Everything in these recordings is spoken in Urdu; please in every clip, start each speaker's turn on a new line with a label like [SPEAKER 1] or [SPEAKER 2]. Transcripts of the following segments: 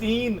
[SPEAKER 1] 3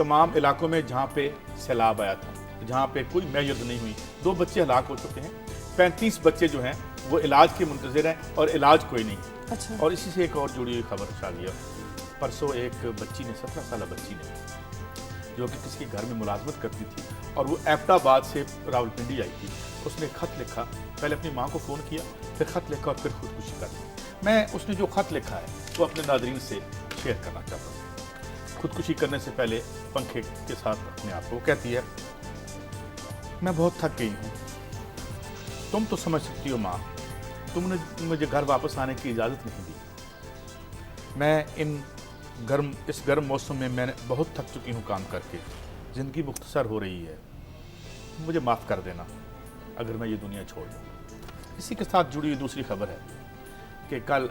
[SPEAKER 1] تمام علاقوں میں جہاں پہ سیلاب آیا تھا، جہاں پہ کوئی میجر نہیں ہوئی، 2 بچے ہلاک ہو چکے ہیں، 35 بچے جو ہیں وہ علاج کے منتظر ہیں اور علاج کوئی نہیں۔
[SPEAKER 2] اچھا۔
[SPEAKER 1] اور اسی سے ایک اور جڑی ہوئی خبر شادیہ، پرسوں ایک بچی نے 17 سالہ بچی نے جو کہ کسی کے گھر میں ملازمت کرتی تھی اور وہ ایبٹ آباد سے راولپنڈی آئی تھی، اس نے خط لکھا، پہلے اپنی ماں کو فون کیا، پھر خط لکھا اور پھر خودکشی کر دی۔ میں اس نے جو خط لکھا ہے وہ اپنے ناظرین سے شیئر کرنا چاہتا ہوں۔ خودکشی کرنے سے پہلے پنکھے کے ساتھ اپنے آپ کو وہ کہتی ہے، میں بہت تھک گئی ہوں، تم تو سمجھ سکتی ہو ماں، تم نے مجھے گھر واپس آنے کی اجازت نہیں دی، میں اس گرم موسم میں میں بہت تھک چکی ہوں کام کر کے، زندگی مختصر ہو رہی ہے، مجھے معاف کر دینا اگر میں یہ دنیا چھوڑ دوں۔ اسی کے ساتھ جڑی ہوئی دوسری خبر ہے کہ کل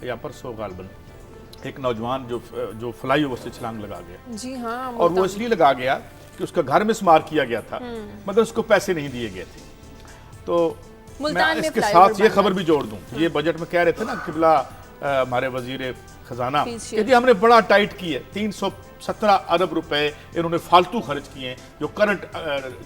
[SPEAKER 1] یا پرسوں غالباً ایک نوجوان جو فلائی اوور سے چھلانگ لگا گیا،
[SPEAKER 2] جی ہاں،
[SPEAKER 1] اور وہ اس لیے لگا گیا کہ اس کا گھر مسمار کیا گیا تھا مگر اس کو پیسے نہیں دیے گئے تھے۔ تو میں اس کے ساتھ یہ خبر بھی جوڑ دوں، یہ بجٹ میں کہہ رہے تھے نا قبلہ ہمارے وزیر خزانہ کہ جی ہم نے بڑا ٹائٹ کی ہے، 317 ارب روپے انہوں نے فالتو خرچ کیے ہیں، جو کرنٹ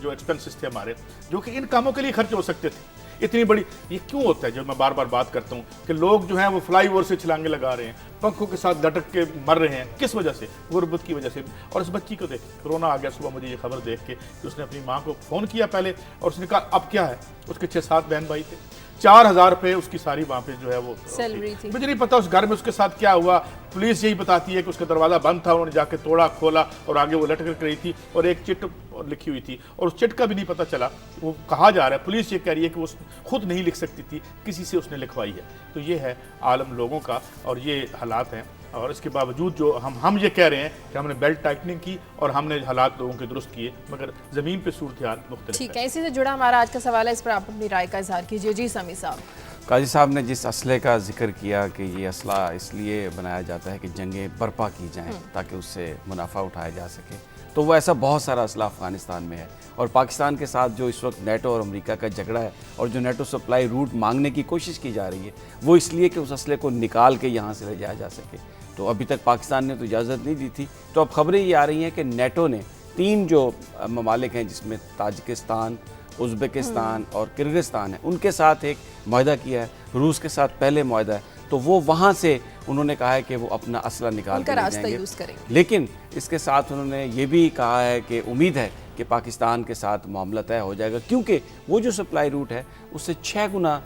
[SPEAKER 1] جو ایکسپنسز تھے ہمارے، جو کہ ان کاموں کے لیے خرچ ہو سکتے تھے۔ اتنی بڑی یہ کیوں ہوتا ہے، جو میں بار بار بات کرتا ہوں کہ لوگ جو ہیں وہ فلائی اوور سے چھلانگیں لگا رہے ہیں، پنکھوں کے ساتھ لٹک کے مر رہے ہیں، کس وجہ سے؟ غربت کی وجہ سے۔ اور اس بچی کو دیکھ، رونا آ گیا صبح مجھے یہ خبر دیکھ کے کہ اس نے اپنی ماں کو فون کیا پہلے اور اس نے کہا اب کیا ہے، اس کے 6-7 بہن بھائی تھے، 4000 روپے اس کی ساری وہاں پہ جو ہے وہ
[SPEAKER 2] سیلری تھی۔
[SPEAKER 1] مجھے نہیں پتا اس گھر میں اس کے ساتھ کیا ہوا، پولیس یہی بتاتی ہے کہ اس کا دروازہ بند تھا، انہوں نے جا کے توڑا کھولا اور آگے وہ لٹک کر رہی تھی اور ایک چٹ لکھی ہوئی تھی اور اس چٹ کا بھی نہیں پتا چلا، وہ کہا جا رہا ہے، پولیس یہ کہہ رہی ہے کہ وہ خود نہیں لکھ سکتی تھی، کسی سے اس نے لکھوائی ہے۔ تو یہ ہے عالم لوگوں کا اور یہ حالات ہیں، اور اس کے باوجود جو ہم یہ کہہ رہے ہیں کہ ہم نے بیلٹ ٹائٹننگ کی اور ہم نے حالات لوگوں کے درست کیے، مگر زمین پہ صورتحال مختلف ہے۔
[SPEAKER 2] ٹھیک ہے، اسی سے جڑا ہمارا آج کا سوال ہے، اس پر آپ اپنی رائے کا اظہار کیجیے۔ جی سمیع صاحب۔
[SPEAKER 3] قاضی صاحب نے جس اسلحے کا ذکر کیا کہ یہ اسلحہ اس لیے بنایا جاتا ہے کہ جنگیں برپا کی جائیں تاکہ اس سے منافع اٹھایا جا سکے، تو وہ ایسا بہت سارا اسلحہ افغانستان میں ہے، اور پاکستان کے ساتھ جو اس وقت نیٹو اور امریکہ کا جھگڑا ہے اور جو نیٹو سپلائی روٹ مانگنے کی کوشش کی جا رہی ہے وہ اس لیے کہ اس اسلحے کو نکال کے یہاں سے لے جایا جا سکے، تو ابھی تک پاکستان نے تو اجازت نہیں دی تھی۔ تو اب خبریں یہ آ رہی ہیں کہ نیٹو نے 3 جو ممالک ہیں جس میں تاجکستان، ازبکستان اور کرغزستان ہے، ان کے ساتھ ایک معاہدہ کیا ہے، روس کے ساتھ پہلے معاہدہ ہے، تو وہ وہاں سے انہوں نے کہا ہے کہ وہ اپنا اسلحہ نکال کے لے جائیں گے، لیکن اس کے ساتھ انہوں نے یہ بھی کہا ہے کہ امید ہے کہ پاکستان کے ساتھ معاملہ طے ہو جائے گا، کیونکہ وہ جو سپلائی روٹ ہے اس سے 6 گنا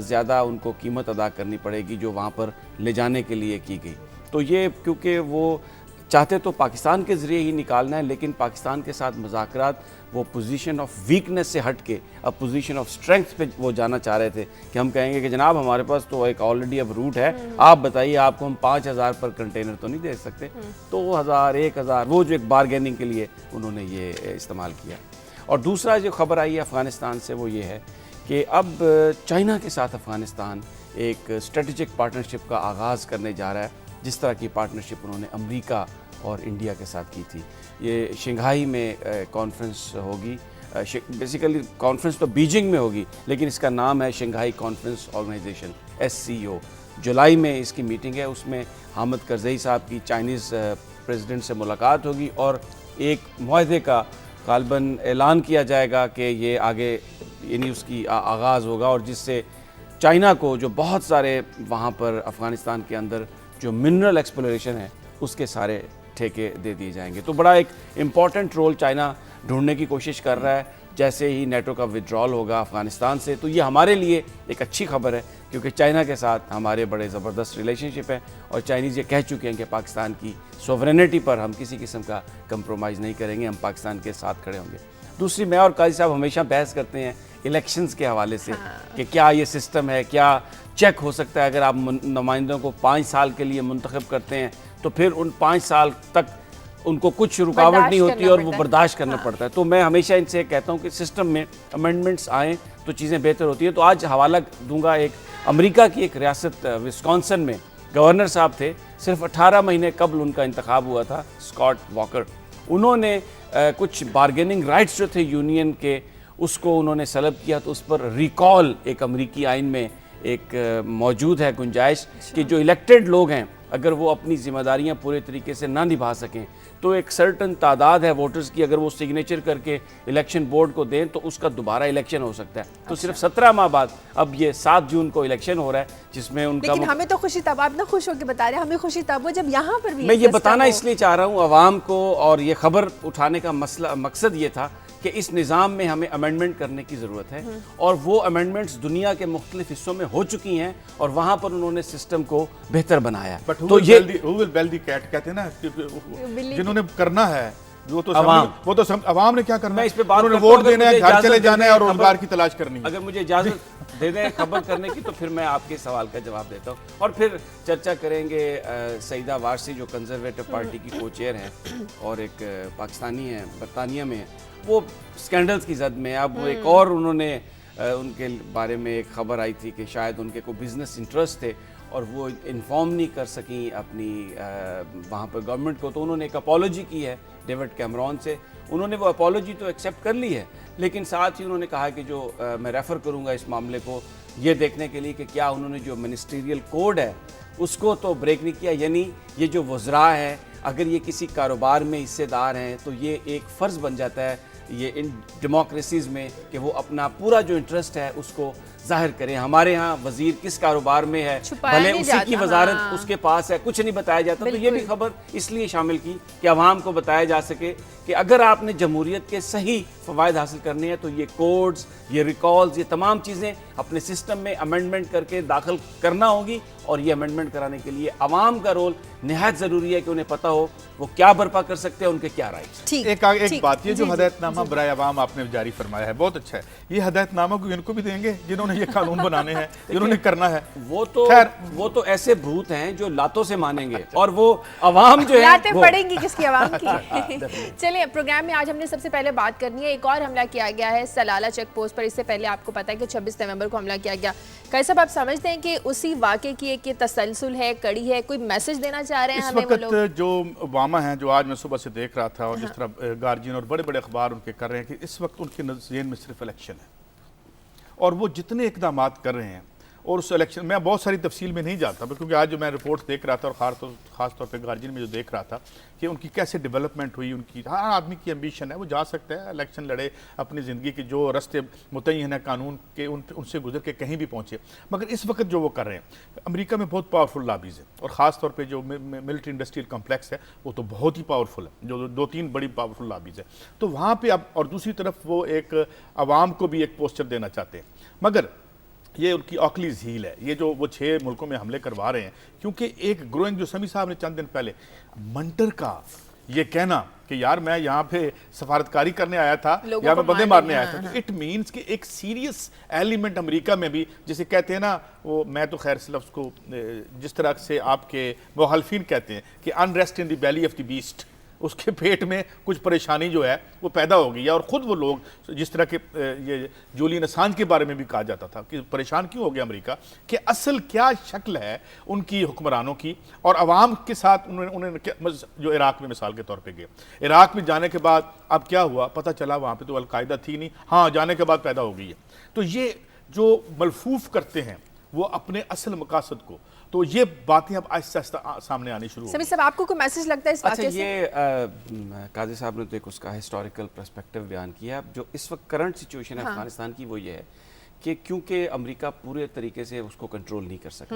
[SPEAKER 3] زیادہ ان کو قیمت ادا کرنی پڑے گی جو وہاں پر لے جانے کے لیے کی گئی۔ تو یہ کیونکہ وہ چاہتے تو پاکستان کے ذریعے ہی نکالنا ہے، لیکن پاکستان کے ساتھ مذاکرات وہ پوزیشن آف ویکنس سے ہٹ کے اب پوزیشن آف اسٹرینگتھ پہ وہ جانا چاہ رہے تھے کہ ہم کہیں گے کہ جناب ہمارے پاس تو ایک آلریڈی اب روٹ ہے، آپ بتائیے آپ کو ہم 5000 پر کنٹینر تو نہیں دے سکتے، تو 1000 وہ جو ایک بارگیننگ کے لیے انہوں نے یہ استعمال کیا۔ اور دوسرا جو خبر آئی ہے افغانستان سے وہ یہ ہے کہ اب چائنا کے ساتھ افغانستان ایک اسٹریٹجک پارٹنرشپ کا آغاز کرنے جا رہا ہے، جس طرح کی پارٹنرشپ انہوں نے امریکہ اور انڈیا کے ساتھ کی تھی۔ یہ شنگھائی میں کانفرنس ہوگی، بیسیکلی کانفرنس تو بیجنگ میں ہوگی لیکن اس کا نام ہے شنگھائی کانفرنس آرگنائزیشن SCO۔ جولائی میں اس کی میٹنگ ہے، اس میں حامد کرزئی صاحب کی چائنیز پریزیڈنٹ سے ملاقات ہوگی اور ایک معاہدے کا غالباً اعلان کیا جائے گا کہ یہ آگے یعنی اس کی آغاز ہوگا، اور جس سے چائنا کو جو بہت سارے وہاں پر افغانستان کے اندر جو منرل ایکسپلوریشن ہے اس کے سارے ٹھیکے دے دیے جائیں گے۔ تو بڑا ایک امپورٹنٹ رول چائنا ڈھونڈنے کی کوشش کر رہا ہے، جیسے ہی نیٹو کا وڈرال ہوگا افغانستان سے، تو یہ ہمارے لیے ایک اچھی خبر ہے کیونکہ چائنا کے ساتھ ہمارے بڑے زبردست ریلیشن شپ ہے، اور چائنیز یہ کہہ چکے ہیں کہ پاکستان کی سوورینٹی پر ہم کسی قسم کا کمپرومائز نہیں کریں گے، ہم پاکستان کے ساتھ کھڑے ہوں گے۔ دوسری، میں اور قاضی صاحب ہمیشہ بحث کرتے ہیں الیکشنز کے حوالے سے کہ کیا یہ سسٹم ہے، کیا چیک ہو سکتا ہے اگر آپ نمائندوں کو 5 سال کے لیے منتخب کرتے ہیں تو پھر ان 5 سال تک ان کو کچھ رکاوٹ نہیں ہوتی اور وہ برداشت کرنا پڑتا ہے۔ تو میں ہمیشہ ان سے کہتا ہوں کہ سسٹم میں امینڈمنٹس آئیں تو چیزیں بہتر ہوتی ہیں۔ تو آج حوالہ دوں گا ایک امریکہ کی ایک ریاست وسکانسن میں گورنر صاحب تھے، صرف 18 مہینے قبل ان کا انتخاب ہوا تھا، اسکاٹ واکر۔ انہوں نے کچھ بارگیننگ رائٹس جو تھے یونین کے اس کو انہوں نے سلب کیا، تو اس پر ریکال ایک امریکی آئین میں ایک موجود ہے گنجائش کہ جو الیکٹڈ لوگ ہیں اگر وہ اپنی ذمہ داریاں پورے طریقے سے نہ نبھا سکیں تو ایک سرٹن تعداد ہے ووٹرز کی، اگر وہ سگنیچر کر کے الیکشن بورڈ کو دیں تو اس کا دوبارہ الیکشن ہو سکتا ہے. تو صرف 17 ماہ بعد اب یہ 7 جون کو الیکشن ہو رہا ہے جس میں ان کا
[SPEAKER 2] لیکن ہمیں تو خوشی تب، آپ نہ خوش ہو کے بتا رہے ہیں، ہمیں خوشی تب ہو جب یہاں پر بھی
[SPEAKER 3] میں یہ بتانا اس لیے چاہ رہا ہوں عوام کو، اور یہ خبر اٹھانے کا مقصد یہ تھا کہ اس نظام میں ہمیں امینڈمنٹ کرنے کی ضرورت ہے، اور وہ امینڈمنٹس دنیا کے مختلف حصوں میں ہو چکی ہیں اور وہاں پر انہوں نے سسٹم کو بہتر بنایا ہے.
[SPEAKER 1] تو یہ who will bell the cat کہتے ہیں نا، جنہوں نے کرنا ہے وہ تو عوام نے کیا کرنا ہے، انہوں نے ووٹ دینا ہے، گھر چلے جانا ہے اور روزگار کی تلاش کرنی ہے.
[SPEAKER 3] اگر مجھے اجازت دے دیں خبر کرنے کی تو پھر میں آپ کے سوال کا جواب دیتا ہوں، اور پھر چرچا کریں گے سعیدہ وارثی جو کنزرویٹو پارٹی کی کو چیئر ہیں اور ایک پاکستانی ہیں، برطانیہ میں، وہ سکینڈلز کی زد میں. اب ایک اور انہوں نے ان کے بارے میں ایک خبر آئی تھی کہ شاید ان کے کوئی بزنس انٹرسٹ تھے اور وہ انفارم نہیں کر سکیں اپنی وہاں پر گورنمنٹ کو، تو انہوں نے ایک اپالوجی کی ہے ڈیوڈ کیمرون سے. انہوں نے وہ اپالوجی تو ایکسیپٹ کر لی ہے، لیکن ساتھ ہی انہوں نے کہا کہ جو میں ریفر کروں گا اس معاملے کو یہ دیکھنے کے لیے کہ کیا انہوں نے جو منسٹریل کوڈ ہے اس کو تو بریک نہیں کیا. یعنی یہ جو وزراء ہیں اگر یہ کسی کاروبار میں حصے دار ہیں تو یہ ایک فرض بن جاتا ہے یہ ان ڈیموکریسیز میں کہ وہ اپنا پورا جو انٹرسٹ ہے اس کو ظاہر کریں. ہمارے ہاں وزیر کس کاروبار میں ہے بھلے اسی کی وزارت اس کے پاس ہے، کچھ نہیں بتایا جاتا. تو یہ بھی خبر اس لیے شامل کی کہ عوام کو بتایا جا سکے کہ اگر آپ نے جمہوریت کے صحیح فوائد حاصل کرنے ہیں تو یہ کوڈز، یہ ریکالز، یہ تمام چیزیں اپنے سسٹم میں امینڈمنٹ کر کے داخل کرنا ہوگی. اور یہ امینڈمنٹ کرانے کے لیے عوام کا رول نہایت ضروری ہے کہ انہیں پتہ ہو وہ کیا برپا کر سکتے ہیں، ان کے کیا رائٹس.
[SPEAKER 1] ایک بات یہ جو ہدایت نامہ برائے عوام آپ نے جاری فرمایا ہے بہت اچھا ہے. یہ ہدایت نامہ کو ان کو بھی دیں گے جنہوں نے یہ قانون بنانے ہیں، جنہوں نے کرنا ہے.
[SPEAKER 3] وہ تو ایسے بھوت ہیں جو لاتوں سے مانیں گے اور وہ عوام جو ہے
[SPEAKER 2] لاتیں پڑیں گی کس کی، عوام کی. چلیں پروگرام میں آج ہم نے سب سے پہلے بات کرنی ہے، ایک اور حملہ کیا گیا ہے سلالہ چیک پوسٹ پر. اس سے پہلے آپ کو پتا ہے کہ 26 نومبر کو حملہ کیا گیا. قیس صاحب آپ سمجھتے ہیں کہ اسی واقعے کی ایک تسلسل ہے، کڑی ہے، کوئی میسج دینا چاہ رہے ہیں ہمیں وہ لوگ؟
[SPEAKER 1] اس وقت جو اوباما ہیں جو آج میں صبح سے دیکھ رہا تھا اور جس طرح گارجین اور بڑے بڑے اخبار ان کے کر رہے ہیں کہ اس وقت ان کے ذہن میں صرف الیکشن ہے، اور وہ جتنے اقدامات کر رہے ہیں اور اس الیکشن میں بہت ساری تفصیل میں نہیں جاتا کیونکہ آج جو میں رپورٹ دیکھ رہا تھا اور خاص طور پہ گارجین میں جو دیکھ رہا تھا کہ ان کی کیسے ڈیولپمنٹ ہوئی. ان کی ہر آدمی کی ایمبیشن ہے، وہ جا سکتا ہے الیکشن لڑے، اپنی زندگی کے جو رستے متعین ہیں قانون کے ان سے گزر کے کہیں بھی پہنچے. مگر اس وقت جو وہ کر رہے ہیں، امریکہ میں بہت پاورفل لابیز ہیں اور خاص طور پہ جو ملٹری انڈسٹریل کمپلیکس ہے وہ تو بہت ہی پاورفل ہے، جو 2-3 بڑی پاورفل لابیز ہیں. تو وہاں پہ اب اور دوسری طرف وہ ایک عوام کو بھی ایک پوسچر دینا چاہتے ہیں. مگر یہ ان کی آکلیز ہیل ہے، یہ جو وہ 6 ملکوں میں حملے کروا رہے ہیں. کیونکہ ایک گروئنگ جو سمی صاحب نے چند دن پہلے منٹر کا یہ کہنا کہ یار میں یہاں پہ سفارتکاری کرنے آیا تھا یا میں بندے مارنے آیا تھا، تو اٹ مینس کہ ایک سیریس ایلیمنٹ امریکہ میں بھی، جسے کہتے ہیں نا وہ، میں تو خیر اس لفظ کو جس طرح سے آپ کے مخالفین کہتے ہیں کہ unrest in the belly of the beast, اس کے پیٹ میں کچھ پریشانی جو ہے وہ پیدا ہو گئی ہے. اور خود وہ لوگ جس طرح کے یہ جولین اسانج کے بارے میں بھی کہا جاتا تھا کہ پریشان کیوں ہو گیا امریکہ، کہ اصل کیا شکل ہے ان کی حکمرانوں کی اور عوام کے ساتھ. انہوں نے جو عراق میں مثال کے طور پہ گئے، عراق میں جانے کے بعد اب کیا ہوا پتہ چلا وہاں پہ تو القاعدہ تھی نہیں، ہاں جانے کے بعد پیدا ہو گئی ہے. تو یہ جو ملفوف کرتے ہیں وہ اپنے اصل مقاصد کو، تو یہ باتیں اب آہستہ آہستہ سامنے آنی شروع ہو گئی.
[SPEAKER 2] سمی صاحب آپ کو کوئی میسج لگتا ہے اس واقعے سے؟
[SPEAKER 3] یہ قاضی صاحب نے تو ایک اس کا ہسٹوریکل پرسپیکٹو بیان کیا. جو اس وقت کرنٹ سچویشن ہے افغانستان کی وہ یہ ہے کہ کیونکہ امریکہ پورے طریقے سے اس کو کنٹرول نہیں کر سکا،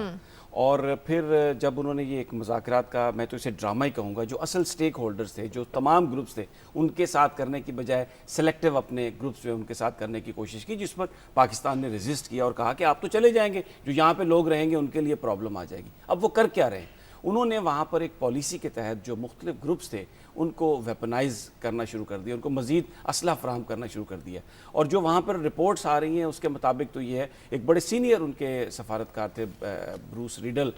[SPEAKER 3] اور پھر جب انہوں نے یہ ایک مذاکرات کا، میں تو اسے ڈرامہ ہی کہوں گا، جو اصل سٹیک ہولڈرز تھے، جو تمام گروپس تھے، ان کے ساتھ کرنے کی بجائے سلیکٹیو اپنے گروپس میں ان کے ساتھ کرنے کی کوشش کی، جس پر پاکستان نے ریزسٹ کیا اور کہا کہ آپ تو چلے جائیں گے، جو یہاں پہ لوگ رہیں گے ان کے لیے پرابلم آ جائے گی. اب وہ کر کیا رہے ہیں؟ انہوں نے وہاں پر ایک پالیسی کے تحت جو مختلف گروپس تھے ان کو ویپنائز کرنا شروع کر دیا، ان کو مزید اسلحہ فراہم کرنا شروع کر دیا. اور جو وہاں پر رپورٹس آ رہی ہیں اس کے مطابق تو یہ ہے، ایک بڑے سینئر ان کے سفارتکار تھے بروس ریڈل،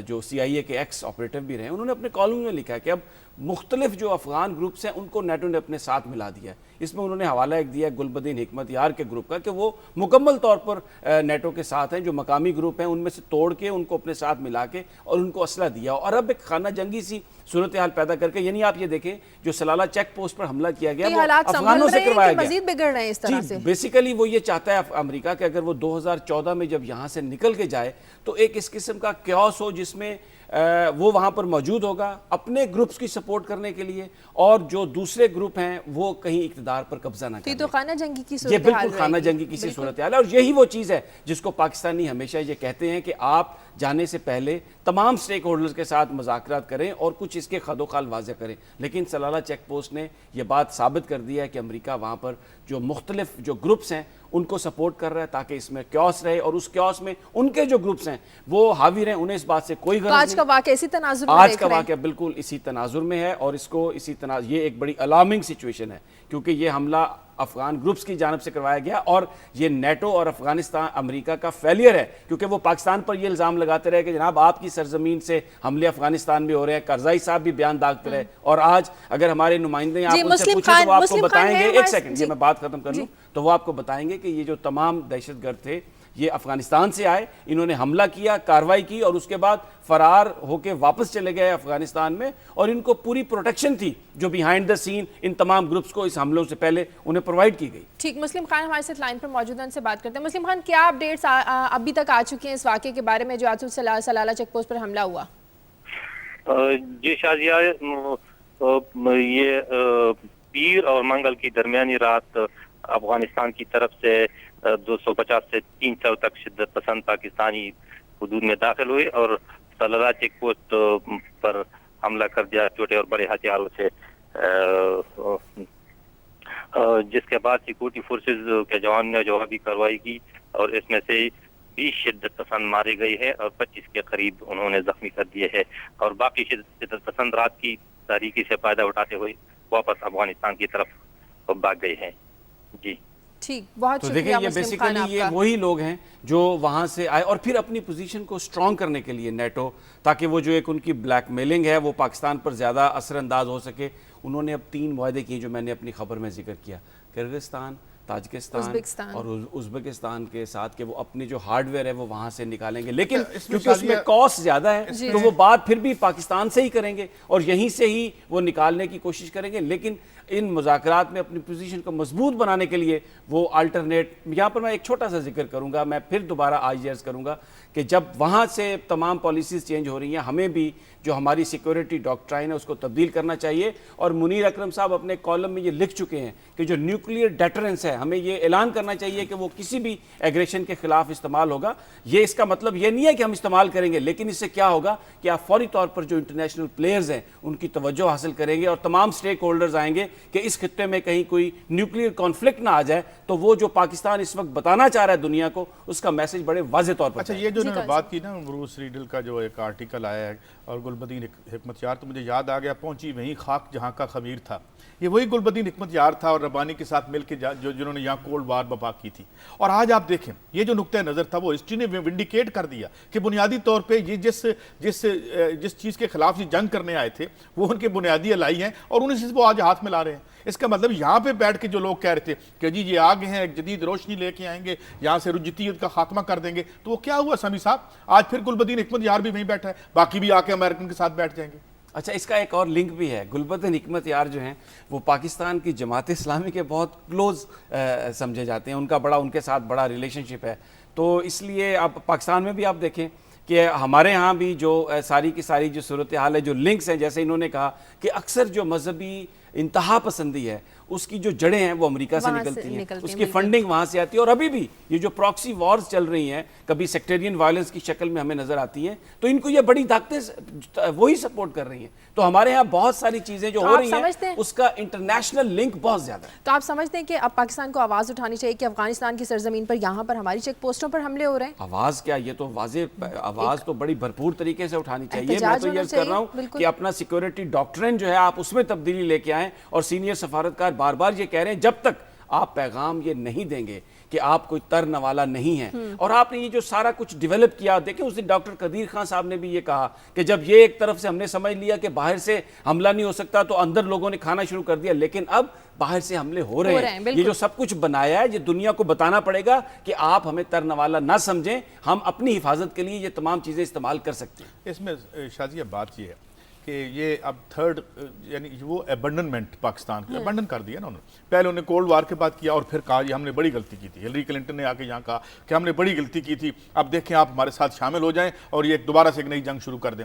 [SPEAKER 3] جو CIA کے ایکس آپریٹو بھی رہے ہیں، انہوں نے اپنے کالم میں لکھا ہے کہ اب مختلف جو افغان گروپس ہیں ان کو نیٹو نے اپنے ساتھ ملا دیا ہے. اس میں انہوں نے حوالہ ایک دیا ہے گلبدین حکمت یار کے گروپ کا کہ وہ مکمل طور پر نیٹو کے ساتھ ہیں، جو مقامی گروپ ہیں ان میں سے توڑ کے ان کو اپنے ساتھ ملا کے اور ان کو اسلحہ دیا، اور اب ایک خانہ جنگی سی صورتحال پیدا کر کے. یعنی آپ یہ دیکھیں جو سلالہ چیک پوسٹ پر حملہ کیا گیا وہ افغانوں سے کروایا گیا،
[SPEAKER 2] مزید بگڑ رہے ہیں اس طرح سے.
[SPEAKER 3] بیسیکلی وہ یہ چاہتا ہے امریکہ کہ اگر وہ 2014 میں جب یہاں سے نکل کے جائے تو ایک اس قسم کا کیوس ہو جس میں وہ وہاں پر موجود ہوگا اپنے گروپس کی سپورٹ کرنے کے لیے، اور جو دوسرے گروپ ہیں وہ کہیں اقتدار پر قبضہ نہ کریں۔
[SPEAKER 2] تو خانہ جنگی کی
[SPEAKER 3] یہ
[SPEAKER 2] صورتحال
[SPEAKER 3] بالکل خانہ جنگی کی صورتحال ہے، اور یہی وہ چیز ہے جس کو پاکستانی ہمیشہ یہ کہتے ہیں کہ آپ جانے سے پہلے تمام سٹیک ہولڈرز کے ساتھ مذاکرات کریں اور کچھ اس کے خد و خال واضح کریں۔ لیکن سلالہ چیک پوسٹ نے یہ بات ثابت کر دیا ہے کہ امریکہ وہاں پر جو مختلف جو گروپس ہیں ان کو سپورٹ کر رہا ہے تاکہ اس میں کیوس رہے، اور اس کیوس میں ان کے جو گروپس ہیں وہ حاوی رہیں، انہیں اس بات سے کوئی غرض نہیں۔
[SPEAKER 2] آج کا واقعہ اسی تناظر میں
[SPEAKER 3] آج کا واقعہ بالکل اسی تناظر میں ہے، اور اس کو اسی یہ ایک بڑی الارمنگ سچویشن ہے، کیونکہ یہ حملہ افغان گروپس کی جانب سے کروایا گیا، اور یہ نیٹو اور افغانستان امریکہ کا فیلئر ہے، کیونکہ وہ پاکستان پر یہ الزام لگاتے رہے کہ جناب آپ کی سرزمین سے حملے افغانستان میں ہو رہے ہیں، کرزائی صاحب بھی بیان داغتے رہے، اور آج اگر ہمارے نمائندے آپ ان سے پوچھیں تو وہ آپ کو بتائیں گے، ایک سیکنڈ یہ میں بات ختم کر لوں، تو وہ آپ کو بتائیں گے کہ یہ جو تمام دہشت گرد تھے یہ افغانستان سے آئے، انہوں نے حملہ کیا، کارروائی کی، اور اس کے بعد فرار ہو کے واپس چلے گئے افغانستان میں، اور ان کو پوری پروٹیکشن تھی جو بیہائنڈ دا سین ان تمام گروپس کو اس حملوں سے پہلے انہیں پرووائڈ کی گئی۔
[SPEAKER 2] ٹھیک، مسلم خان ہمارے ساتھ لائن پر موجود ہیں، ان سے بات کرتے ہیں۔ مسلم خان، کیا اپڈیٹس ابھی تک آ چکی ہیں اس واقعے کے بارے میں جو آج سلالہ چیک پوسٹ پر حملہ ہوا؟
[SPEAKER 4] جی شازیہ، یہ پیر اور منگل کی درمیانی رات افغانستان کی طرف سے 250 سے 300 تک شدت پسند پاکستانی حدود میں داخل ہوئے اور سلالہ چیک پوسٹ پر حملہ کر دیا چھوٹے اور بڑے ہتھیاروں سے، جس کے بعد سیکورٹی فورسز کے جوان نے جوابی کارروائی کی، اور اس میں سے 20 شدت پسند مارے گئے ہیں اور 25 کے قریب انہوں نے زخمی کر دیے ہیں، اور باقی شدت پسند رات کی تاریکی سے فائدہ اٹھاتے ہوئے واپس افغانستان کی طرف بھاگ گئے ہیں۔ جی
[SPEAKER 2] ٹھیک، بہت
[SPEAKER 3] تو
[SPEAKER 2] شکریہ
[SPEAKER 3] دیکھیں یہ
[SPEAKER 2] مسلم خان
[SPEAKER 3] بیسیکلی
[SPEAKER 2] آپ
[SPEAKER 3] یہ
[SPEAKER 2] کا۔
[SPEAKER 3] وہی لوگ ہیں جو وہاں سے آئے اور پھر اپنی پوزیشن کو سٹرونگ کرنے کے لیے نیٹو، تاکہ وہ جو ایک ان کی بلیک میلنگ ہے وہ پاکستان پر زیادہ اثر انداز ہو سکے، انہوں نے اب 3 معاہدے کیے جو میں نے اپنی خبر میں ذکر کیا، کرغزستان، تاجکستان اور ازبکستان کے ساتھ، کہ وہ اپنی جو ہارڈ ویئر ہے وہ وہاں سے نکالیں گے، لیکن کیونکہ اس میں کاسٹ زیادہ ہے تو وہ بات پھر بھی پاکستان سے ہی کریں گے اور یہیں سے ہی وہ نکالنے کی کوشش کریں گے، لیکن ان مذاکرات میں اپنی پوزیشن کو مضبوط بنانے کے لیے وہ الٹرنیٹ، یہاں پر میں ایک چھوٹا سا ذکر کروں گا، میں پھر دوبارہ آج عرض کروں گا کہ جب وہاں سے تمام پالیسیز چینج ہو رہی ہیں، ہمیں بھی جو ہماری سیکورٹی ڈاکٹرائن ہے اس کو تبدیل کرنا چاہیے، اور منیر اکرم صاحب اپنے کالم میں یہ لکھ چکے ہیں کہ جو نیوکلیئر ڈیٹرنس ہے ہمیں یہ اعلان کرنا چاہیے کہ وہ کسی بھی ایگریشن کے خلاف استعمال ہوگا، یہ اس کا مطلب یہ نہیں ہے کہ ہم استعمال کریں گے، لیکن اس سے کیا ہوگا کہ آپ فوری طور پر جو انٹرنیشنل پلیئرز ہیں ان کی توجہ حاصل کریں گے اور تمام سٹیک ہولڈرز آئیں گے کہ اس خطے میں کہیں کوئی نیوکلیئر کانفلکٹ نہ آ جائے، تو وہ جو پاکستان اس وقت بتانا چاہ رہا ہے دنیا کو اس کا میسج بڑے واضح طور پر۔
[SPEAKER 1] اچھا، یہ جو انہوں نے بات کی نا بروس ریڈل کا جو ایک آرٹیکل آیا ہے اور گلبدین حکمت یار، تو مجھے یاد آ گیا پہنچی وہیں خاک جہاں کا خمیر تھا، یہ وہی گلبدین حکمت یار تھا اور ربانی کے ساتھ مل کے جنہوں نے یہاں کولڈ وار برپا کی تھی، اور آج آپ دیکھیں یہ جو نقطہ نظر تھا وہ ہسٹری نے ونڈیکیٹ کر دیا کہ بنیادی طور پہ یہ جس چیز کے خلاف یہ جنگ کرنے آئے تھے وہ ان کے بنیادی الائی ہیں اور انہیں سے وہ آج ہاتھ میں لا رہے ہیں۔ اس کا مطلب یہاں پہ بیٹھ کے جو لوگ کہہ رہے تھے کہ جی یہ آگے ہیں، ایک جدید روشنی لے کے آئیں گے، یہاں سے رجتیت کا خاتمہ کر دیں گے، تو وہ کیا ہوا سمی صاحب؟ آج پھر گلبدین حکمت یار بھی وہیں بیٹھا ہے، باقی بھی آ کے امریکن کے ساتھ بیٹھ جائیں گے۔
[SPEAKER 3] اچھا، اس کا ایک اور لنک بھی ہے، گلبدین حکمت یار جو ہیں وہ پاکستان کی جماعت اسلامی کے بہت کلوز سمجھے جاتے ہیں، ان کا ان کے ساتھ بڑا ریلیشن شپ ہے، تو اس لیے آپ پاکستان میں بھی آپ دیکھیں کہ ہمارے ہاں بھی جو ساری کی ساری جو صورتحال ہے، جو لنکس ہیں، جیسے انہوں نے کہا کہ اکثر جو مذہبی انتہا پسندی ہے اس کی جو جڑیں ہیں وہ امریکہ سے نکلتی ہیں، اس کی فنڈنگ وہاں سے آتی ہے، اور ابھی بھی یہ جو پراکسی وارز چل رہی ہیں کبھی سیکٹیرین وائلنس کی شکل میں ہمیں نظر آتی ہیں، تو ان کو یہ بڑی طاقتیں وہی سپورٹ کر رہی ہیں، تو ہمارے ہاں بہت ساری چیزیں جو ہو رہی ہیں اس کا انٹرنیشنل لنک بہت زیادہ ہے۔
[SPEAKER 2] تو آپ سمجھتے ہیں کہ اب پاکستان کو آواز اٹھانی چاہیے کہ افغانستان کی سرزمین پر یہاں پر ہماری چیک پوسٹوں پر حملے ہو رہے ہیں؟
[SPEAKER 3] آواز کیا، یہ تو واضح آواز تو بڑی بھرپور طریقے سے اٹھانی چاہیے، میں تو یہ کر رہا ہوں کہ اپنا سیکورٹی ڈاکٹرن جو ہے آپ اس میں تبدیلی لے کے آئیں، اور سینئر سفارتکار بار بار یہ کہہ رہے ہیں جب تک آپ پیغام یہ نہیں دیں گے کہ آپ کوئی ترن والا نہیں ہے، اور آپ نے یہ جو سارا کچھ ڈیولپ کیا، دیکھیں اس دن ڈاکٹر قدیر خان صاحب نے بھی یہ کہا کہ جب یہ ایک طرف سے ہم نے سمجھ لیا کہ باہر سے حملہ نہیں ہو سکتا تو اندر لوگوں نے کھانا شروع کر دیا، لیکن اب باہر سے حملے ہو رہے ہیں، یہ جو سب کچھ بنایا ہے یہ دنیا کو بتانا پڑے گا کہ آپ ہمیں ترن والا نہ سمجھیں، ہم اپنی حفاظت کے لیے یہ تمام چیزیں استعمال کر سکتے ہیں۔
[SPEAKER 1] اس میں شازیہ بات یہ ہے کہ یہ اب تھرڈ یعنی وہ ابنڈنمنٹ پاکستان کو ابنڈن کر دیا نا انہوں نے، پہلے انہوں نے کولڈ وار کے بعد کیا اور پھر کہا یہ ہم نے بڑی غلطی کی تھی، ہلری کلنٹن نے آ کے یہاں کہا کہ ہم نے بڑی غلطی کی تھی، اب دیکھیں آپ ہمارے ساتھ شامل ہو جائیں اور یہ دوبارہ سے ایک نئی جنگ شروع کر دیں۔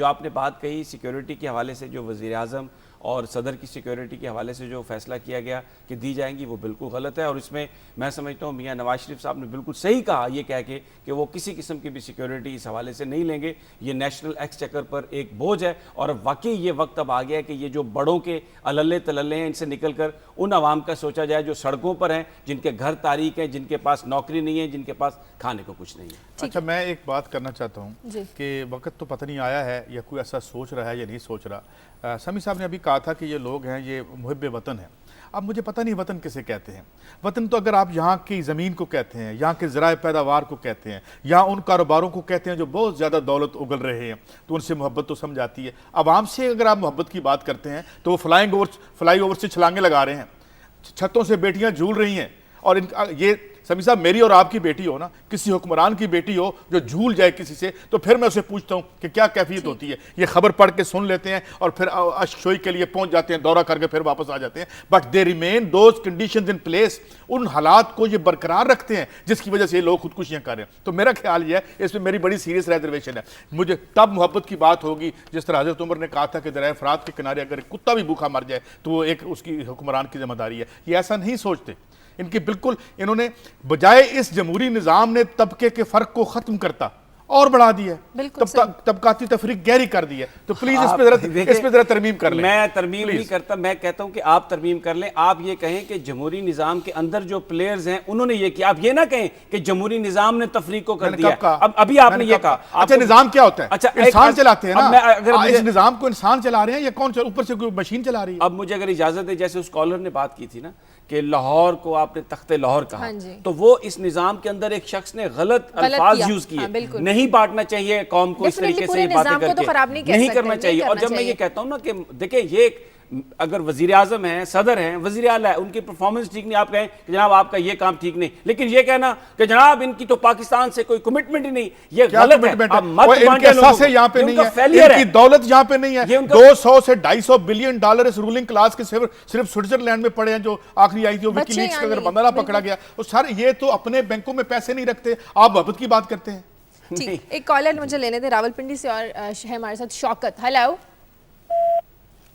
[SPEAKER 3] جو آپ نے بات کہی سیکیورٹی کے حوالے سے، جو وزیر اعظم اور صدر کی سیکیورٹی کے حوالے سے جو فیصلہ کیا گیا کہ دی جائیں گی، وہ بالکل غلط ہے، اور اس میں میں سمجھتا ہوں میاں نواز شریف صاحب نے بالکل صحیح کہا یہ کہہ کے کہ وہ کسی قسم کی بھی سیکیورٹی اس حوالے سے نہیں لیں گے. یہ نیشنل ایکسچیکر پر ایک بوجھ ہے، اور اب واقعی یہ وقت اب آ گیا ہے کہ یہ جو بڑوں کے اللے تللے ہیں ان سے نکل کر ان عوام کا سوچا جائے جو سڑکوں پر ہیں، جن کے گھر تاریک ہیں، جن کے پاس نوکری نہیں ہے، جن کے پاس کھانے کو کچھ نہیں ہے.
[SPEAKER 1] اچھا میں ایک بات کرنا چاہتا ہوں کہ وقت تو پتہ نہیں آیا ہے یا کوئی ایسا سوچ رہا ہے یا نہیں سوچ رہا. سمیع صاحب نے ابھی کہا تھا کہ یہ لوگ ہیں یہ محب وطن ہیں. اب مجھے پتہ نہیں وطن کسے کہتے ہیں. وطن تو اگر آپ یہاں کی زمین کو کہتے ہیں، یہاں کے ذرائع پیداوار کو کہتے ہیں، یا ان کاروباروں کو کہتے ہیں جو بہت زیادہ دولت اگل رہے ہیں، تو ان سے محبت تو سمجھ آتی ہے. عوام سے اگر آپ محبت کی بات کرتے ہیں تو وہ فلائی اوور سے چھلانگیں لگا رہے ہیں، چھتوں سے بیٹیاں جھول رہی ہیں. اور یہ سمیع صاحب میری اور آپ کی بیٹی ہو نا، کسی حکمران کی بیٹی ہو جو جھول جائے کسی سے، تو پھر میں اسے پوچھتا ہوں کہ کیا کیفیت ہوتی ہے. یہ خبر پڑھ کے سن لیتے ہیں اور پھر اشک کے لیے پہنچ جاتے ہیں، دورہ کر کے پھر واپس آ جاتے ہیں. But they remain those conditions in place. ان حالات کو یہ برقرار رکھتے ہیں جس کی وجہ سے یہ لوگ خودکشیاں کر رہے ہیں. تو میرا خیال یہ ہے، اس میں میری بڑی سیریس ریزرویشن ہے. مجھے تب محبت کی بات ہوگی جس طرح حضرت عمر نے کہا تھا کہ دریائے فرات کے کنارے اگر ایک کتا بھی بھوکا مر جائے تو وہ ایک اس کی حکمران کی ذمہ داری ہے. یہ ایسا نہیں سوچتے. ان کی بالکل انہوں نے بجائے اس جمہوری نظام نے طبقے کے فرق کو ختم کرتا اور بڑھا دیا ہے، طبقاتی تفریق گہری کر دی ہے. تو پلیز اس پہ ذرا ترمیم کر لیں.
[SPEAKER 3] میں ترمیم نہیں کرتا، میں کہتا ہوں کہ آپ ترمیم کر لیں. آپ یہ کہیں کہ جمہوری نظام کے اندر جو پلیئرز ہیں انہوں نے یہ کیا. آپ یہ نہ کہیں کہ جمہوری نظام نے تفریق کو کر دیا. ابھی آپ نے یہ کہا.
[SPEAKER 1] اچھا نظام کیا ہوتا ہے؟ انسان چلاتے ہیں نا. اس نظام کو انسان چلا رہے ہیں یا کون اوپر سے کوئی مشین چلا رہی ہے؟
[SPEAKER 3] اب مجھے اگر اجازت ہے، جیسے اس کالر نے بات کی تھی نا کہ لاہور کو آپ نے تخت لاہور کہا، تو وہ اس نظام کے اندر ایک شخص نے غلط الفاظ یوز کیے. نہیں بانٹنا چاہیے قوم کو اس طریقے سے باتیں کر کے، نہیں کرنا چاہیے. اور جب میں یہ کہتا ہوں نا کہ دیکھیں یہ اگر وزیر اعظم ہیں، صدر ہیں، وزیر اعلیٰ ہے، ان کی پرفارمنس ٹھیک نہیں، آپ کہیں کہ جناب آپ کا یہ کام ٹھیک نہیں. لیکن یہ کہنا کہ جناب ان کی تو پاکستان سے کوئی کمٹمنٹ ہی نہیں، یہ غلط ہے. آپ مت بانٹیں لوگوں کو.
[SPEAKER 1] یہاں پہ نہیں ہے، ان کی دولت یہاں پہ نہیں ہے. 200 سے 250 بلین ڈالر اس رولنگ کلاس کے صرف سوئٹزرلینڈ میں پڑے ہیں جو آخری آئی تھی. وکی لیکس کا اگر بندہ نہ پکڑا گیا تو سارے یہ تو اپنے بینکوں میں پیسے نہیں رکھتے. آپ محبت کی بات کرتے ہیں.
[SPEAKER 2] ٹھیک، ایک کالر مجھے لینے تھے راولپنڈی سے اور ہے ہمارے ساتھ شوکت. ہیلو،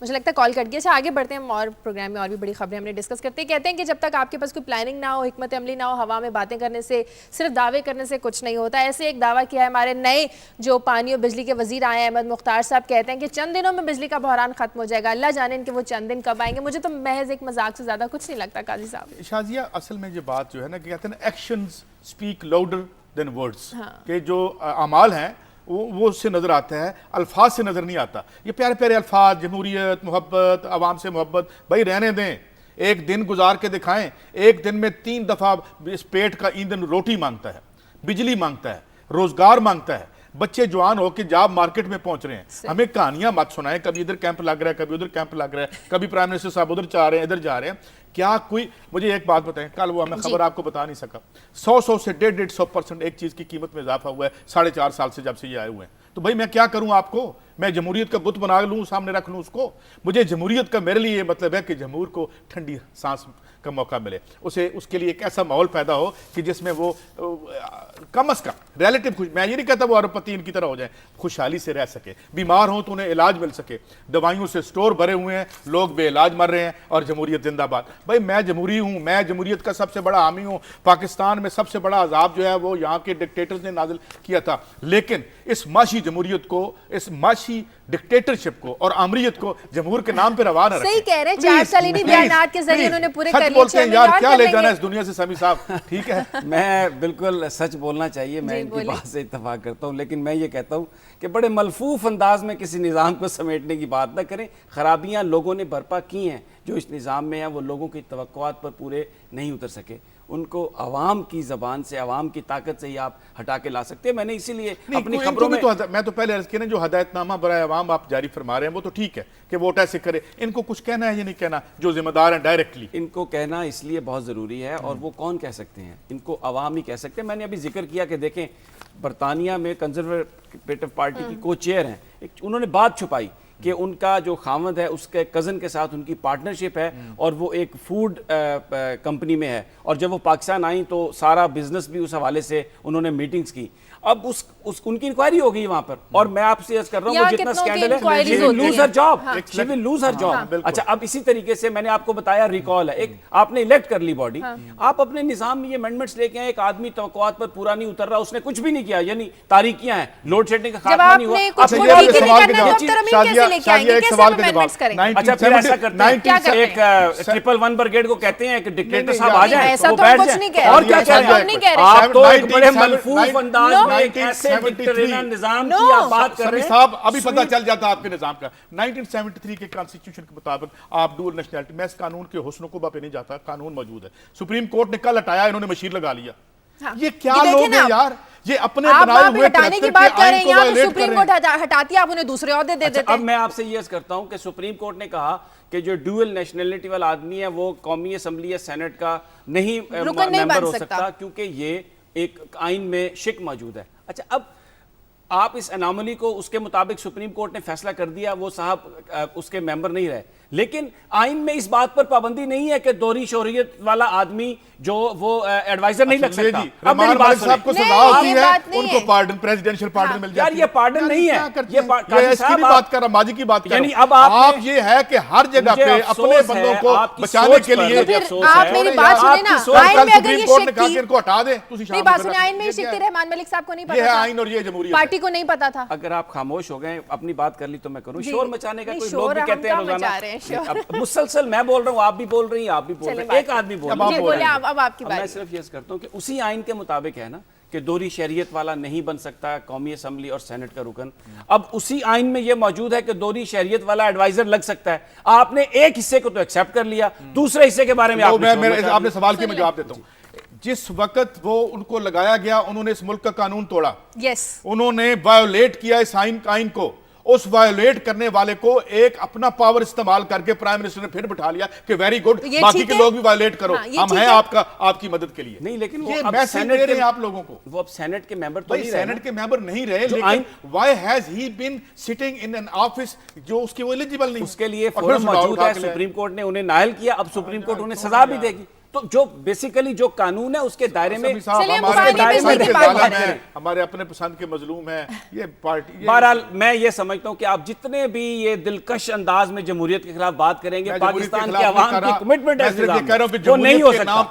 [SPEAKER 2] مجھے لگتا ہے کال کٹ گیا. اچھا آگے بڑھتے ہیں، ہم اور پروگرام میں اور بھی بڑی خبریں ہم نے ڈسکس کرتے ہیں. کہتے ہیں کہ جب تک آپ کے پاس کوئی پلاننگ نہ ہو، حکمت عملی نہ ہو، ہوا میں باتیں کرنے سے، صرف دعوے کرنے سے کچھ نہیں ہوتا. ایسے ایک دعویٰ کیا ہے ہمارے نئے جو پانی اور بجلی کے وزیر آئے ہیں احمد مختار صاحب. کہتے ہیں کہ چند دنوں میں بجلی کا بحران ختم ہو جائے گا. اللہ جانے ان کے وہ چند دن کب آئیں گے. مجھے تو محض ایک مذاق سے زیادہ کچھ نہیں لگتا قاضی صاحب.
[SPEAKER 1] شازیہ اصل میں یہ بات جو ہے نا کہ کہتے ہیں actions speak louder than words, کہ جو اعمال ہیں وہ اس سے نظر آتا ہے، الفاظ سے نظر نہیں آتا. یہ پیارے پیارے الفاظ، جمہوریت، محبت، عوام سے محبت، بھائی رہنے دیں. ایک دن گزار کے دکھائیں. ایک دن میں 3 دفعہ اس پیٹ کا ایندھن روٹی مانگتا ہے، بجلی مانگتا ہے، روزگار مانگتا ہے. بچے جوان ہو کے جاب مارکیٹ میں پہنچ رہے ہیں. ہمیں کہانیاں مت سنائیں، کبھی ادھر کیمپ لگ رہا ہے، کبھی ادھر کیمپ لگ رہا ہے، کبھی پرائم منسٹر صاحب ادھر جا رہے ہیں، ادھر جا رہے ہیں. کیا کوئی مجھے ایک بات بتائیں، کل وہ ہمیں خبر آپ کو بتا نہیں سکا، 100 سے 150% ایک چیز کی قیمت میں اضافہ ہوا ہے 4.5 سال سے جب سے یہ آئے ہوئے ہیں. تو بھائی میں کیا کروں آپ کو؟ میں جمہوریت کا بت بنا لوں، سامنے رکھ لوں اس کو؟ مجھے جمہوریت کا میرے لیے یہ مطلب ہے کہ جمہور کو ٹھنڈی سانس کا موقع ملے. اس کے لیے ایک ایسا ماحول پیدا ہو کہ جس میں وہ کم از کم ریلیٹو خوش، میں یہ نہیں کہتا وہ ارب پتی ان کی طرح ہو جائیں، خوشحالی سے رہ سکے. بیمار ہوں تو انہیں علاج مل سکے. دوائیوں سے سٹور بھرے ہوئے ہیں، لوگ بے علاج مر رہے ہیں، اور جمہوریت زندہ باد. بھائی میں جمہوری ہوں، میں جمہوریت کا سب سے بڑا حامی ہوں. پاکستان میں سب سے بڑا عذاب جو ہے وہ یہاں کے ڈکٹیٹرز نے نازل کیا تھا. لیکن اس معاشی جمہوریت کو، اس معاشی ڈکٹیٹرشپ کو اور آمریت کو جمہور کے نام پہ روا نہ رکھیں.
[SPEAKER 2] صحیح کہہ رہے ہیں، 4 سال انہی بیانات کے ذریعے انہوں نے پورے کر لیے.
[SPEAKER 1] بولتے ہیں یار کیا لے جانا ہے اس دنیا سے سمیع صاحب. ٹھیک ہے،
[SPEAKER 3] میں بالکل سچ بولنا چاہیے، میں ان کی بات سے اتفاق کرتا ہوں. لیکن میں یہ کہتا ہوں کہ بڑے ملفوف انداز میں کسی نظام کو سمیٹنے کی بات نہ کریں. خرابیاں لوگوں نے برپا کی ہیں جو اس نظام میں ہیں، وہ لوگوں کی توقعات پر پورے نہیں اتر سکے. ان کو عوام کی زبان سے، عوام کی طاقت سے ہی آپ ہٹا کے لا سکتے ہیں. میں نے اسی لیے اپنی خبروں
[SPEAKER 1] میں تو پہلے عرض کیا نا، جو ہدایت نامہ برائے عوام آپ جاری فرما رہے ہیں وہ تو ٹھیک ہے کہ ووٹ ایسے کرے. ان کو کچھ کہنا ہے یا نہیں کہنا جو ذمہ دار ہیں ڈائریکٹلی؟
[SPEAKER 3] ان کو کہنا اس لیے بہت ضروری ہے، اور وہ کون کہہ سکتے ہیں؟ ان کو عوام ہی کہہ سکتے ہیں. میں نے ابھی ذکر کیا کہ دیکھیں برطانیہ میں کنزرویٹو پارٹی کی کو چیئر ہیں، انہوں نے بات چھپائی کہ ان کا جو خاوند ہے اس کے کزن کے ساتھ ان کی پارٹنرشپ ہے اور وہ ایک فوڈ کمپنی میں ہے، اور جب وہ پاکستان آئیں تو سارا بزنس بھی اس حوالے سے انہوں نے میٹنگز کی. اب ان کی انکوائری ہو گئی وہاں پر، اور میں آپ سے عرض کر رہا ہوں کہ جتنا اسکینڈل ہے she will lose her job. She will lose her job. اچھا اب اسی طریقے سے میں نے آپ کو بتایا ریکال ہے، ایک آپ نے الیکٹ کر لی باڈی، آپ اپنے نظام میں یہ امینڈمنٹس لے کے آئے، ایک آدمی توقعات پر پورا نہیں اتر رہا، اس نے کچھ بھی نہیں کیا، یعنی تاریکیاں ہیں، لوڈ شیڈنگ کا خاتمہ نہیں ہوا. اچھا پھر ایسا کرتے ہیں ایک 111 بریگیڈ کو کہتے ہیں کہ ڈکٹیٹر صاحب آ جائیں وہ بیٹھ جائیں، اور کیا کہہ رہے ہیں آپ تو ایک بڑے ملفوف انداز میں ایک ایسے ڈکٹیٹرینا نظام کی آپ بات کر رہے ہیں.
[SPEAKER 1] صاحب ابھی پتہ چل جاتا آپ کے نظام کا. 1973 کے کانسٹیٹیوشن کے مطابق آپ ڈول نیشنلٹی، میں اس قانون کے حسن و قبح پہ نہیں جاتا، قانون موجود ہے. سپریم کورٹ نے کل ہٹایا، انہوں نے مشیر لگا لیا. یہ کیا لوگ ہیں یار، یہ اپنے بنائے ہوئے
[SPEAKER 2] ہٹانے کی بات کر رہے ہیں، یہاں تو سپریم کورٹ ہٹاتی ہے، آپ انہیں دوسرے عہدے دے دیتے ہیں.
[SPEAKER 3] اب میں آپ سے یہ عرض کرتا ہوں کہ سپریم کورٹ نے کہا کہ جو ڈوئل نیشنلٹی والا آدمی ہے وہ قومی اسمبلی یا سینٹ کا نہیں ممبر ہو سکتا کیونکہ یہ ایک آئین میں شک موجود ہے. اچھا اب آپ اس اناملی کو اس کے مطابق سپریم کورٹ نے فیصلہ کر دیا، وہ صاحب اس کے ممبر نہیں رہے، لیکن آئین میں اس بات پر پابندی نہیں ہے کہ دوہری شہریت والا آدمی جو وہ ایڈوائزر نہیں لگ سکتا. اب میری بات
[SPEAKER 1] صاحب کو سزا ہوتی ہے، ان کو پارڈن، پریزیڈنشل پارڈن مل جاتی ہے.
[SPEAKER 3] یار یہ پارڈن نہیں ہے،
[SPEAKER 1] یہ اس کی بات کر رہا، ماضی کی بات کر رہا. یعنی اب آپ یہ ہے کہ ہر جگہ پہ اپنے بندوں کو بچانے کے لیے
[SPEAKER 2] آپ میری بات سنیں نا، آئین میں اگر یہ شک تھی،
[SPEAKER 1] ان کو ہٹا دیں.
[SPEAKER 2] میری بات سنیں، آئین میں یہ شک تھی، رحمان ملک صاحب کو نہیں پتا تھا،
[SPEAKER 1] آئین اور یہ جمہوریت
[SPEAKER 2] پارٹی کو نہیں پتا تھا.
[SPEAKER 3] اگر آپ خاموش ہو گئے اپنی بات کر لی تو میں کروں. شور مچانے کا کوئی لوگ بھی کہتے ہیں روزانہ، مسلسل میں بول رہا ہوں، آپ بھی بول رہی ہیں، آپ بھی بول رہے ہیں، ایک آدمی بول رہا ہے.
[SPEAKER 2] اب آپ کی بات،
[SPEAKER 3] میں صرف یہ کرتا ہوں کہ اسی آئین کے مطابق ہے نا کہ دوہری شہریت والا نہیں بن سکتا قومی اسمبلی اور سینٹ کا رکن. اب اسی آئین میں یہ موجود ہے کہ دوہری شہریت والا ایڈوائزر لگ سکتا ہے. آپ نے ایک حصے کو تو ایکسیپٹ کر لیا، دوسرے حصے کے بارے میں آپ
[SPEAKER 1] نے سوال کے میں جواب دیتا ہوں. جس وقت وہ ان کو لگایا گیا، انہوں نے اس ملک کا قانون توڑا، انہوں نے وائیولیٹ کیا اس آئین کو. اس وائیولیٹ کرنے والے کو ایک اپنا پاور استعمال کر کے پرائم منسٹر نے پھر بٹھا لیا کہ ویری گڈ، باقی کے لوگ بھی وائیولیٹ کرو، ہم ہیں آپ کی مدد کے لیے.
[SPEAKER 3] نہیں لیکن
[SPEAKER 1] یہ میسج دے رہے ہیں آپ لوگوں کو.
[SPEAKER 3] وہ اب سینٹ کے ممبر تو نہیں رہے،
[SPEAKER 1] سینٹ کے ممبر نہیں رہے، لیکن why has he been sitting in an office جو اس کے وہ ایلیجیبل نہیں.
[SPEAKER 3] اس کے لیے فورم موجود ہے، سپریم کورٹ نے انہیں نائل کیا، اب سپریم کورٹ انہیں سزا بھی دے گی. تو جو بیسیکلی جو قانون ہے اس کے دائرے میں
[SPEAKER 1] ہمارے اپنے پسند کے مظلوم ہیں یہ پارٹی.
[SPEAKER 3] بہرحال میں یہ سمجھتا ہوں کہ آپ جتنے بھی یہ دلکش انداز میں جمہوریت کے خلاف بات کریں گے، پاکستان کے عوام کی کمٹمنٹ ہے وہ نہیں ہو سکتا.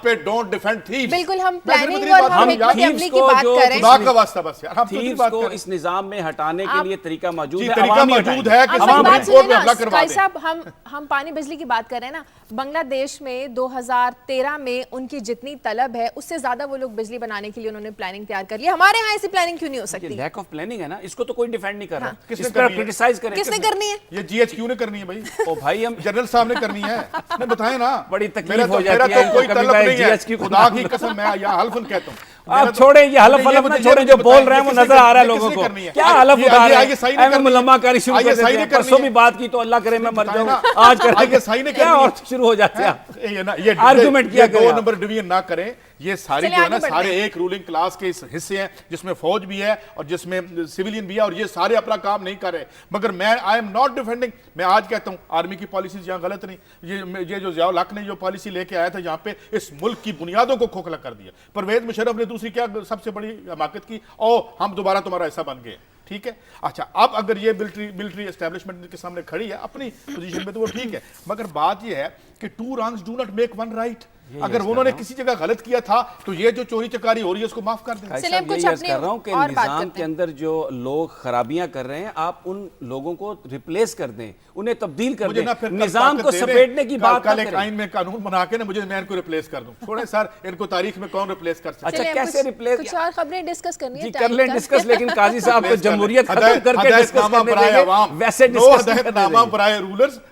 [SPEAKER 2] بالکل ہم پلاننگ اور حکمت عملی کی بات کر رہے ہیں،
[SPEAKER 3] تھیوز کو اس نظام میں ہٹانے کے لیے طریقہ موجود ہے،
[SPEAKER 1] طریقہ موجود ہے کہ سپریم کورٹ میں حملہ کروا دیں.
[SPEAKER 2] ہم پانی بجلی کی بات کر رہے ہیں نا، بنگلہ دیش میں 2013 میں ان کی جتنی طلب ہے اس سے زیادہ وہ لوگ بجلی بنانے کے لیے انہوں نے پلاننگ تیار کر لی. ہمارے ہاں ایسی پلاننگ کیوں نہیں ہو سکتی؟
[SPEAKER 3] لیک آف پلاننگ ہے نا، اس کو تو کوئی ڈیفینڈ نہیں کر رہا. اس پر کرٹیسائز کریں،
[SPEAKER 2] کس نے کرنی ہے؟
[SPEAKER 1] یہ جی ایچ کیو نے کرنی ہے بھائی.
[SPEAKER 3] او بھائی ہم
[SPEAKER 1] جنرل صاحب نے کرنی ہے. میں بتائیں نا،
[SPEAKER 3] بڑی تکلیف ہو جاتی ہے.
[SPEAKER 1] میرا تو کوئی طلب نہیں ہے، خدا کی قسم میں یا حلفن کہتا ہوں.
[SPEAKER 3] آپ چھوڑیں یہ حلف حلف نہ چھوڑیں، جو بول رہے ہیں وہ نظر آ رہا ہے لوگوں کو. کیا حلف اٹھا رہے ہیں؟ ایم ملما کاری شروع کر دیتے ہیں. پرسوں بھی بات کی تو اللہ کرے میں مر جاؤں، آج کریں کیا اور شروع ہو جاتے ہیں.
[SPEAKER 1] یہ
[SPEAKER 3] آرگومنٹ کیا
[SPEAKER 1] دو نمبر ڈویژن نہ کریں. یہ ساری جو ہے نا سارے ایک رولنگ کلاس کے حصے ہیں جس میں فوج بھی ہے اور جس میں سیویلین بھی ہے، اور یہ سارے اپنا کام نہیں کر رہے. مگر میں آئی ایم ناٹ ڈیفینڈنگ، میں آج کہتا ہوں آرمی کی پالیسیز یہاں غلط نہیں. یہ جو ضیاء الحق نے جو پالیسی لے کے آیا تھا یہاں پہ اس ملک کی بنیادوں کو کھوکھلا کر دیا. پرویز مشرف نے دوسری کیا سب سے بڑی حماقت کی، او ہم دوبارہ تمہارا ایسا بن گئے. ٹھیک ہے، اچھا اب اگر یہ ملٹری اسٹیبلشمنٹ کے سامنے کھڑی ہے اپنی پوزیشن پہ تو وہ ٹھیک ہے، مگر بات یہ ہے کہ 2 wrongs do not make 1 right. اگر انہوں نے کسی جگہ غلط کیا تھا تو یہ جو چوری چکاری ہو رہی ہے اس کو معاف کر دیں.
[SPEAKER 3] چلیے ہم کچھ اپنے کر رہا ہوں کہ نظام کے اندر جو لوگ خرابیاں کر رہے ہیں آپ ان لوگوں کو ریپلیس کر دیں، انہیں تبدیل کر دیں، نظام کو سپیٹنے کی بات
[SPEAKER 1] کل ایک آئین میں قانون بنا کے نا مجھے میں ان کو ریپلیس کر دوں. چھوڑیں سر، ان کو تاریخ میں کون ریپلیس کر سکتا ہے؟
[SPEAKER 3] اچھا کیسے ریپلیس؟
[SPEAKER 2] کچھ اور خبریں ڈسکس کرنی ہے،
[SPEAKER 3] کر لیں ڈسکس، لیکن قاضی صاحب تو جمہوریت ختم کر کے ڈسکس کرنے دیں گے، ویسے ڈسکس
[SPEAKER 1] ہدایت نامہ برائے rulers,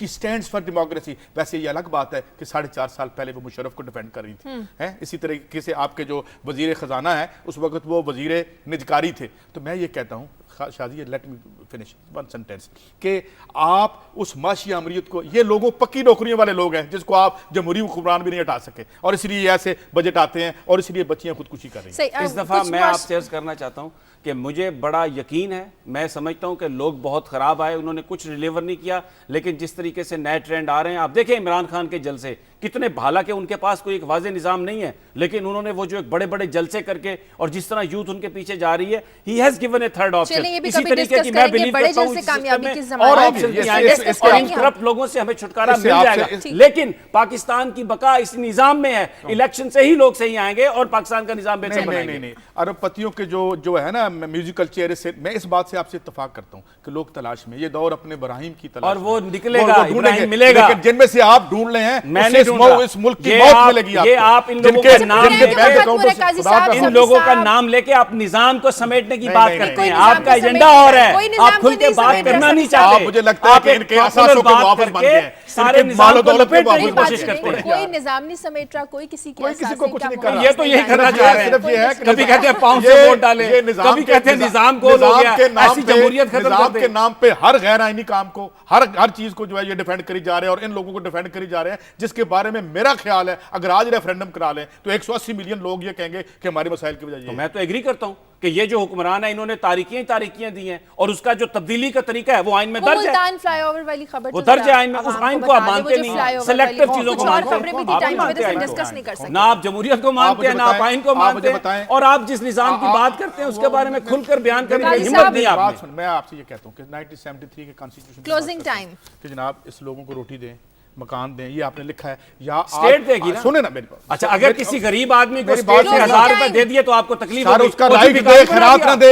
[SPEAKER 1] he stands for democracy. ویسے یہ الگ بات ہے کہ 4.5 سال پہلے وہ مشرف کو ڈیفینڈ کر رہی تھی. اسی طریقے سے آپ کے جو وزیر خزانہ ہیں اس وقت وہ وزیر نجکاری تھے. تو میں یہ کہتا ہوں Shazia, let me finish one sentence, کہ آپ اس معاشی امریت کو, یہ لوگوں پکی نوکریوں والے لوگ ہیں جس کو آپ جمہوری حکمران بھی نہیں ہٹا سکے, اور اس لیے ایسے بجٹ آتے ہیں اور اس لیے بچیاں خودکشی کر رہی ہیں.
[SPEAKER 3] اس دفعہ میں آپ سے عرض کرنا چاہتا ہوں کہ مجھے بڑا یقین ہے, میں سمجھتا ہوں کہ لوگ بہت خراب آئے, انہوں نے کچھ ڈیلیور نہیں کیا, لیکن جس طریقے سے نئے ٹرینڈ آ رہے ہیں, آپ دیکھیں عمران خان کے جلسے کتنے, حالانکہ ان کے پاس کوئی ایک واضح نظام نہیں ہے, لیکن انہوں نے وہ جو ایک بڑے بڑے جلسے کر کے, اور جس طرح یوتھ ان کے پیچھے جا رہی ہے, he has given a third option. اسی طریقے کی میں بلیو کرتا ہوں اور آپشن بھی آئیں گے اور ان کرپٹ لوگوں سے ہمیں چھٹکارا مل جائے گا. لیکن پاکستان کی بقا اس نظام میں ہے, الیکشن سے ہی لوگ صحیح آئیں گے اور پاکستان کا نظام بہتر بنائیں گے.
[SPEAKER 1] نہیں, ارب پتیوں کے جو ہے نا میوزیکل چیئر سے, میں اس بات سے آپ سے اتفاق کرتا ہوں کہ لوگ تلاش میں, یہ دور اپنے براہیم کی تلاش,
[SPEAKER 3] اور وہ نکلے گا, ابراہیم ملے گا,
[SPEAKER 1] لیکن جن میں سے آپ ڈھونڈ لے ہیں
[SPEAKER 3] میں نہیں ڈھونڈ رہا,
[SPEAKER 1] اس ملک کی موت ملے گی.
[SPEAKER 3] یہ آپ ان لوگوں کا نام لے کے آپ نظام کو سمیٹنے کی بات کرتے ہیں, آپ کا ایجنڈا اور ہے, آپ کھل کے بات کرنا نہیں چاہتے.
[SPEAKER 1] مجھے لگتا ہے کہ ان کے اساسوں کے واپس بن گئے,
[SPEAKER 3] سارے نظام کو لپیٹنے کی کوشش کرتے ہیں.
[SPEAKER 2] کوئی نظام نہیں سمیٹ رہا, کوئی کسی
[SPEAKER 1] کو کچھ نہیں کر رہا.
[SPEAKER 3] یہ تو یہی کرنا چاہ رہے ہیں, کبھی کہتے ہیں پاؤنڈ سے ووٹ ڈالیں, کبھی کہتے ہیں نظام کو ہو گیا, ایسی جمہوریت ختم
[SPEAKER 1] نظام
[SPEAKER 3] کرتے
[SPEAKER 1] کے
[SPEAKER 3] ہیں.
[SPEAKER 1] نام پہ ہر غیر آئینی کام کو, ہر چیز کو جو ہے یہ ڈیفینڈ کری جا رہے ہیں, اور ان لوگوں کو ڈیفینڈ کری جا رہے ہیں جس کے بارے میں میرا خیال ہے اگر آج ریفرینڈم کرا لیں تو 180 ملین لوگ یہ کہیں گے کہ ہمارے مسائل کی وجہ یہ ہے.
[SPEAKER 3] میں تو ایگری کرتا ہوں کہ یہ جو حکمران ہے انہوں نے تاریکیاں دی ہیں, اور اس کا جو تبدیلی کا طریقہ ہے وہ آئین میں درج ہے.
[SPEAKER 2] ملتان فلائی اوور والی خبر
[SPEAKER 3] وہ درج ہے آئین میں, اس آئین کو آپ مانتے نہیں ہیں, سلیکٹیو چیزوں کو مانتے ہیں. آپ نہیں مانتے آئین کو, نہ آپ جمہوریت کو مانتے ہیں, نہ آپ آئین کو مانتے ہیں, اور آپ جس نظام کی بات کرتے ہیں اس کے بارے میں کھل کر بیان کرنے کی ہمت نہیں آپ میں.
[SPEAKER 1] میں آپ سے یہ کہتا ہوں کہ 1973 کے کانسٹیٹیوشن
[SPEAKER 2] کلوزنگ ٹائم
[SPEAKER 1] کہ جناب اس لوگوں کو روٹی دیں, مکان دیں, یہ آپ نے لکھا ہے, یا
[SPEAKER 3] اسٹیٹ دے گی نا.
[SPEAKER 1] سنیں نا میری بات.
[SPEAKER 3] اچھا, اگر کسی غریب آدمی کو اسٹیٹ سے 1000 روپے دے دیے تو آپ کو تکلیف ہوگی.
[SPEAKER 1] اس کا رائٹ دے, خیرات نہ دے,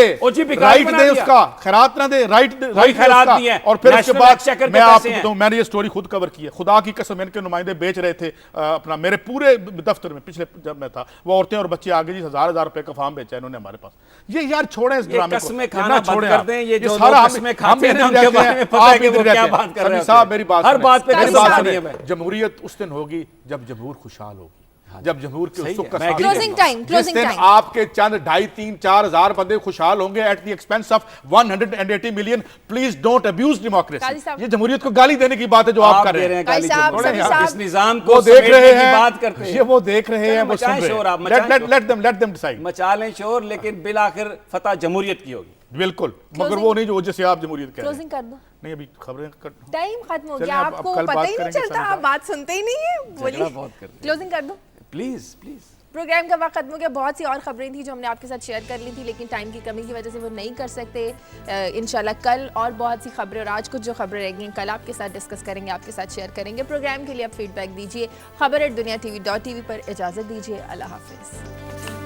[SPEAKER 1] رائٹ دے, اس کا خیرات نہ دے, رائٹ
[SPEAKER 3] خیرات نہیں ہے.
[SPEAKER 1] اور پھر اس کے بعد میں آپ کو بتاؤں, میں نے یہ سٹوری خود کور کی ہے, خدا کی قسم ان کے نمائندے بیچ رہے تھے اپنا, میرے پورے دفتر میں پچھلے جب میں تھا, وہ عورتیں اور بچے آگے جی 1000 روپے کا فارم بیچا انہوں نے ہمارے پاس. یہ یار چھوڑیں اس ڈرامے کو,
[SPEAKER 3] قسمیں کھانا بند کر دیں. یہ جو
[SPEAKER 1] سارا
[SPEAKER 3] قسمیں کھاتے ہیں ان کے بارے میں پتہ ہے کہ وہ کیا بات کر رہے ہیں.
[SPEAKER 1] صاحب میری بات,
[SPEAKER 3] ہر بات پہ
[SPEAKER 1] جمہوریت اس دن ہوگی جب جمہور خوشحال ہوگی, جب جمہور کے سکھ کا
[SPEAKER 2] جس
[SPEAKER 1] دن آپ کے چند 2,500-4 ہزار بندے خوشحال ہوں گے at the expense of 180 million. Please don't abuse democracy. یہ جمہوریت کو گالی دینے کی بات ہے جو آپ کر رہے ہیں.
[SPEAKER 3] اس نظام کو
[SPEAKER 1] دیکھ رہے
[SPEAKER 3] ہیں, بات کرتے ہیں,
[SPEAKER 1] وہ دیکھ رہے ہیں, وہ سن رہے ہیں. let them decide.
[SPEAKER 3] مچا لیں شور, لیکن بالآخر فتح جمہوریت کی ہوگی.
[SPEAKER 1] بالکل, مگر وہ نہیں جو جیسے آپ جمہوریت کہہ رہے ہیں.
[SPEAKER 2] کلوزنگ کر دو.
[SPEAKER 1] نہیں ابھی خبریں
[SPEAKER 2] ٹائم ختم ہو گیا, آپ کو پتہ ہی نہیں چلتا, آپ بات سنتے ہی نہیں ہیں. بولیے, کلوزنگ کر دو
[SPEAKER 3] پلیز.
[SPEAKER 2] پروگرام کا وقت ختم ہو گیا. بہت سی اور خبریں تھیں جو ہم نے آپ کے ساتھ شیئر کر لی تھی, لیکن ٹائم کی کمی کی وجہ سے وہ نہیں کر سکتے. انشاءاللہ کل اور بہت سی خبریں, اور آج کچھ جو خبریں رہ گئی ہیں کل آپ کے ساتھ ڈسکس کریں گے, آپ کے ساتھ شیئر کریں گے. پروگرام کے لیے آپ فیڈ بیک دیجیے. خبر@دنیا TV.tv پر. اجازت دیجیے, اللہ حافظ.